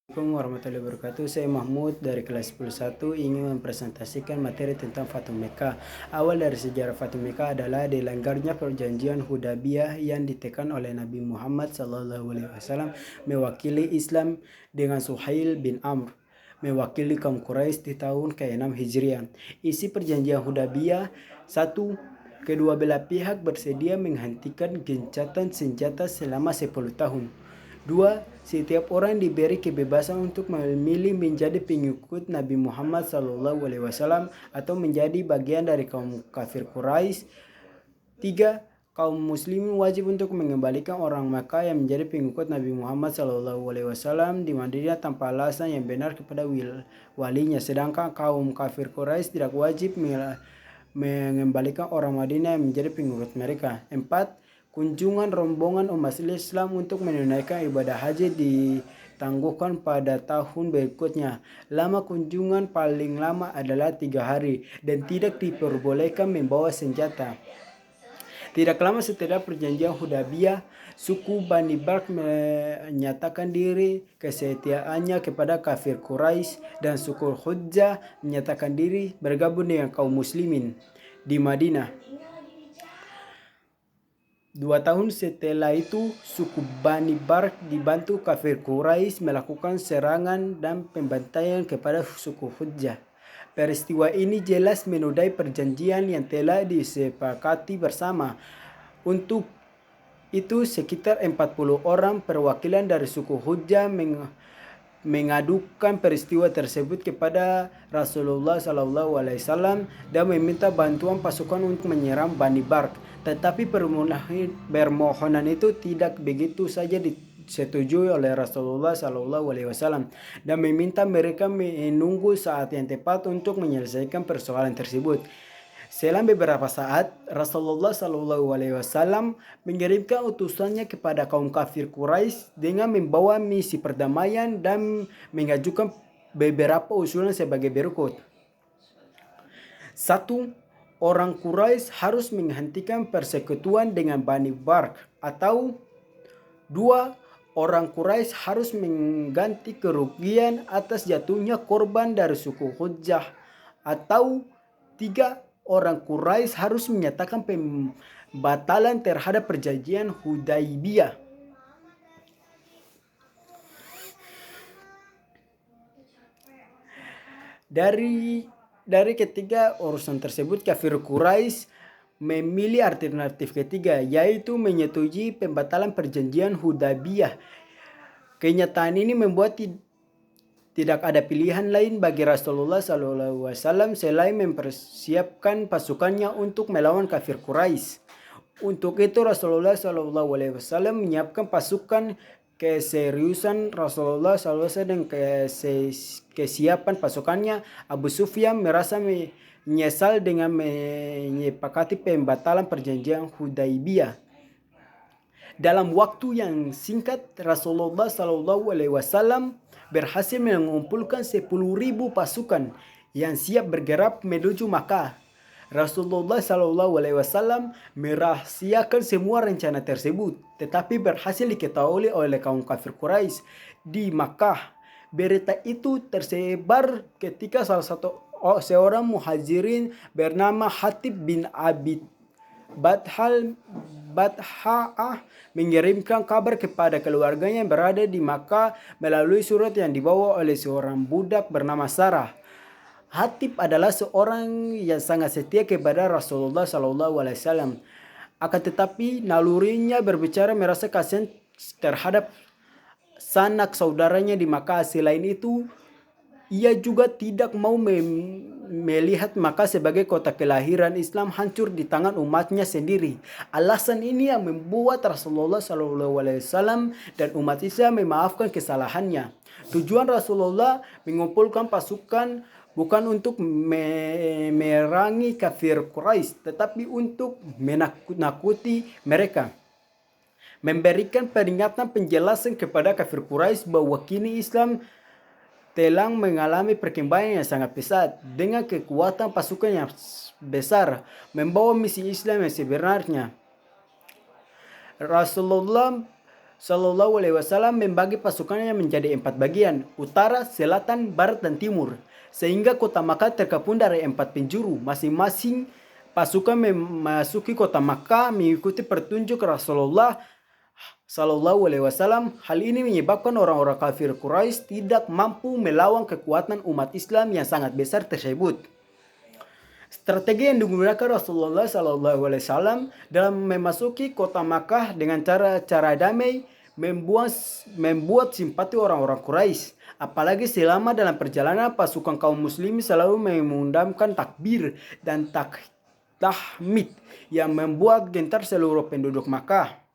Assalamualaikum warahmatullahi wabarakatuh. Saya Mahmud dari kelas 101 ingin mempresentasikan materi tentang Fatu Mekah. Awal dari sejarah Fatu Mekah adalah dilanggarnya perjanjian Hudaybiyah yang ditekan oleh Nabi Muhammad SAW mewakili Islam dengan Suhail bin Amr mewakili kaum Quraisy di tahun ke-6 Hijriah. Isi perjanjian Hudaybiyah: 1. Kedua belah pihak bersedia menghentikan gencatan senjata selama 10 tahun. 2. Setiap orang diberi kebebasan untuk memilih menjadi pengikut Nabi Muhammad SAW atau menjadi bagian dari kaum kafir Quraisy. 3. Kaum muslimin wajib untuk mengembalikan orang Makkah yang menjadi pengikut Nabi Muhammad SAW di Madinah tanpa alasan yang benar kepada walinya, sedangkan kaum kafir Quraisy tidak wajib mengembalikan orang Madinah yang menjadi pengikut mereka. 4. Kunjungan rombongan umat Islam untuk menunaikan ibadah haji ditangguhkan pada tahun berikutnya. Lama kunjungan paling lama adalah 3 hari dan tidak diperbolehkan membawa senjata. Tidak lama setelah perjanjian Hudaybiyah, suku Bani Barq menyatakan diri kesetiaannya kepada kafir Quraisy dan suku Hudzah menyatakan diri bergabung dengan kaum muslimin di Madinah. 2 tahun setelah itu, suku Bani Barq dibantu kafir Quraisy melakukan serangan dan pembantaian kepada suku Hudzah. Peristiwa ini jelas menodai perjanjian yang telah disepakati bersama. Untuk itu, sekitar 40 orang perwakilan dari suku Hudzah mengadukan peristiwa tersebut kepada Rasulullah SAW dan meminta bantuan pasukan untuk menyerang Bani Barq. Tetapi permohonan itu tidak begitu saja disetujui oleh Rasulullah SAW dan meminta mereka menunggu saat yang tepat untuk menyelesaikan persoalan tersebut. Selang beberapa saat, Rasulullah SAW mengirimkan utusannya kepada kaum kafir Quraisy dengan membawa misi perdamaian dan mengajukan beberapa usulan sebagai berikut. 1. Orang Quraisy harus menghentikan persekutuan dengan Bani Barq, atau 2. Orang Quraisy harus mengganti kerugian atas jatuhnya korban dari suku Hudzah, atau 3. Orang Quraisy harus menyatakan pembatalan terhadap perjanjian Hudaybiyah. Dari ketiga urusan tersebut, kafir Quraisy memilih alternatif ketiga, yaitu menyetujui pembatalan perjanjian Hudaybiyah. Kenyataan ini membuat tidak ada pilihan lain bagi Rasulullah SAW selain mempersiapkan pasukannya untuk melawan kafir Quraisy. Untuk itu Rasulullah SAW menyiapkan pasukan. Keseriusan Rasulullah SAW dan kesiapan pasukannya, Abu Sufyan merasa menyesal dengan menyepakati pembatalan perjanjian Hudaybiyah. Dalam waktu yang singkat, Rasulullah SAW berhasil mengumpulkan 10.000 pasukan yang siap bergerak menuju Makkah. Rasulullah SAW merahasiakan semua rencana tersebut, tetapi berhasil diketahui oleh kaum kafir Quraisy di Makkah. Berita itu tersebar ketika seorang muhajirin bernama Hatib bin Abi Badha'ah mengirimkan kabar kepada keluarganya yang berada di Makkah melalui surat yang dibawa oleh seorang budak bernama Sarah. Hatib adalah seorang yang sangat setia kepada Rasulullah SAW. Akan tetapi nalurinya berbicara merasa kasihan terhadap sanak saudaranya di Makkah. Selain itu, ia juga tidak mau melihat Makkah sebagai kota kelahiran Islam hancur di tangan umatnya sendiri. Alasan ini yang membuat Rasulullah SAW dan umat Islam memaafkan kesalahannya. Tujuan Rasulullah mengumpulkan pasukan bukan untuk merangi kafir Quraisy, tetapi untuk menakut-nakuti mereka. Memberikan peringatan penjelasan kepada kafir Quraisy bahwa kini Islam telah mengalami perkembangan yang sangat pesat dengan kekuatan pasukan yang besar, membawa misi Islam yang sebenarnya. Rasulullah Shallallahu Alaihi Wasallam membagi pasukannya menjadi 4 bagian, utara, selatan, barat, dan timur. Sehingga kota Makkah terkepung dari 4 penjuru. Masing-masing pasukan memasuki kota Makkah mengikuti petunjuk Rasulullah Shallallahu Alaihi Wasallam. Hal ini menyebabkan orang-orang kafir Quraisy tidak mampu melawan kekuatan umat Islam yang sangat besar tersebut. Strategi yang digunakan Rasulullah SAW dalam memasuki kota Makkah dengan cara damai membuat simpati orang-orang Quraisy. Apalagi selama dalam perjalanan pasukan kaum muslimin selalu mengundangkan takbir dan tahmid yang membuat gentar seluruh penduduk Makkah.